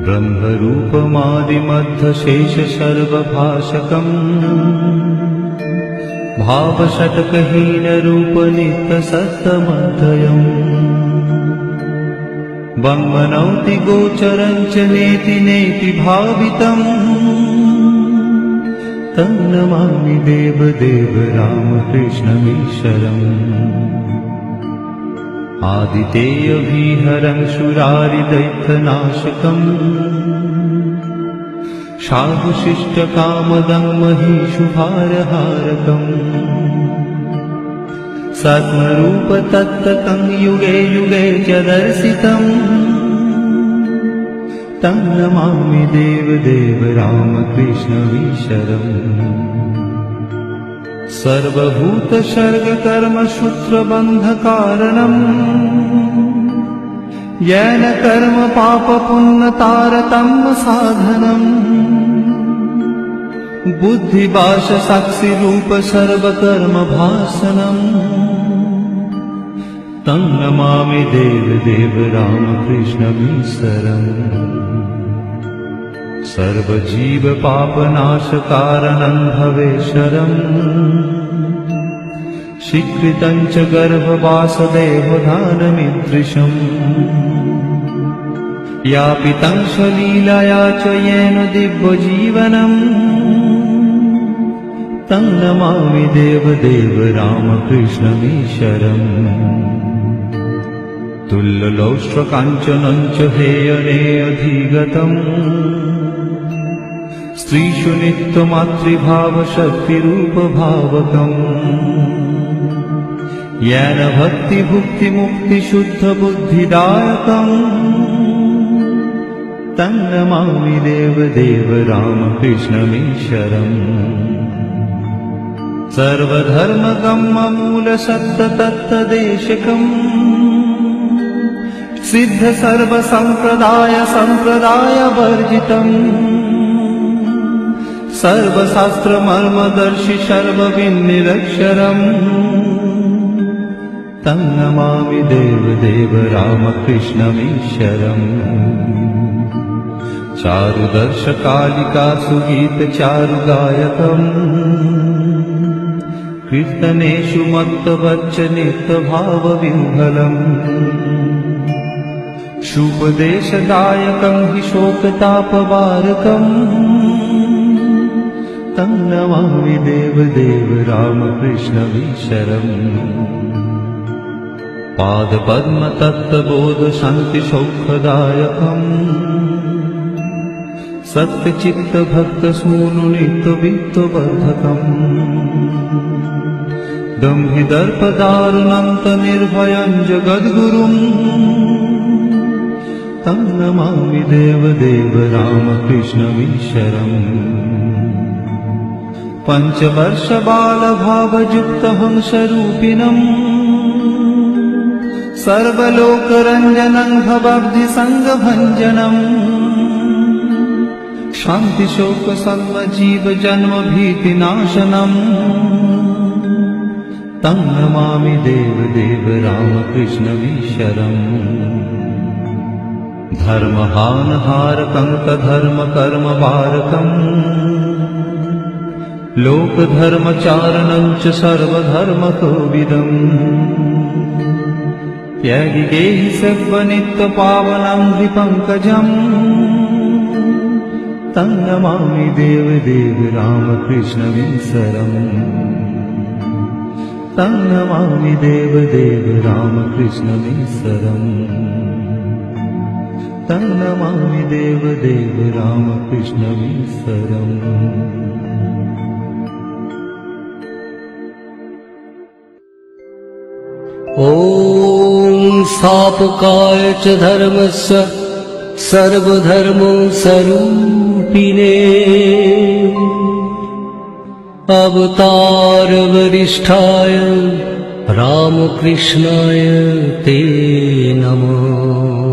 ब्रह्मरूपमादिमध्यशेषसर्वभाषकम् भावषट्कहीनरूपनित्यसत्तमध्ययम् वङ्मनौति गोचरं च नेति नेति भावितम् तं नमामि देवदेव रामकृष्णमीश्वरम्। आदितेयविहरं सुरारिदैत्यनाशकम् साधुशिष्टकामदं महिषुभारहारकम् सत्मरूपतत्त्वतं युगे युगे च दर्शितम् तं नमामि देवदेव रामकृष्णमीश्वरम्। सर्वभूतसर्गकर्मसूत्रबन्धकारणम् येन कर्म पापपुण्यतारतम्य साधनम् बुद्धिभाषसाक्षिरूप सर्वकर्मभासनम् तं नमामि देवदेव रामकृष्णमीश्वरम्। सर्वजीवपापनाशकारणं भवेश्वरम् स्वीकृतं च गर्भवासदेवधानमीदृशम् यापितं स्वलीलया च येन दिव्यजीवनम् तं नमामि देवदेव रामकृष्णमीश्वरम्। तुल्यलौष्ट्रकाञ्चनं च हेयनेऽधिगतम् स्त्रीषु नित्यमातृभावशक्तिरूपभावकम् येन भक्तिभुक्तिमुक्तिशुद्धबुद्धिदायकम् तं नमामि देवदेव रामकृष्णमीश्वरम्। सर्वधर्मगम्यमूलसत्ततत्तदेशकम् सिद्ध सर्वसम्प्रदायवर्जितम् सर्वशास्त्रमर्मदर्शि सर्वविन्निरक्षरम् तं नमामि देवदेव रामकृष्णमीश्वरम्। चारुदर्शकालिकासुगीतचारुगायकम् कीर्तनेषु मत्तवच्चनित्यभावविह्वलम् शुभदेशदायकं हि शोकतापवारकम् तं नमामि देवदेव रामकृष्णमीश्वरम्। पादपद्मतत्त्वबोधशान्तिसौखदायकम् सत्यचित्तभक्तसूनुनित्यवित्तवर्धकम् दम्भिदर्पदारुणन्तनिर्भयं जगद्गुरुम् तं नमामि देवदेव रामकृष्णमीश्वरम्। पञ्चवर्षबालभावयुक्तहंसरूपिणम् सर्वलोकरञ्जनं भवाब्धिसङ्गभञ्जनम् शान्तिशोकसन्मजीवजन्मभीतिनाशनम् तं नमामि देवदेव रामकृष्णमीश्वरम्। धर्महानहारकं तद्धर्मकर्मवारकम् लोकधर्मचारणं च सर्वधर्मकोविदम् त्यागिगेहि सर्वनित्यपावनं हृपङ्कजम् तं नमामि देवदेव रामकृष्णमीश्वरम्। तं नमामि देवदेव रामकृष्णमीश्वरम्। तं नमामि देवदेव रामकृष्णमीश्वरम्। ॐ स्थापकाय च धर्मस्य सर्वधर्मस्वरूपिणे अवतारवरिष्ठाय रामकृष्णाय ते नमः।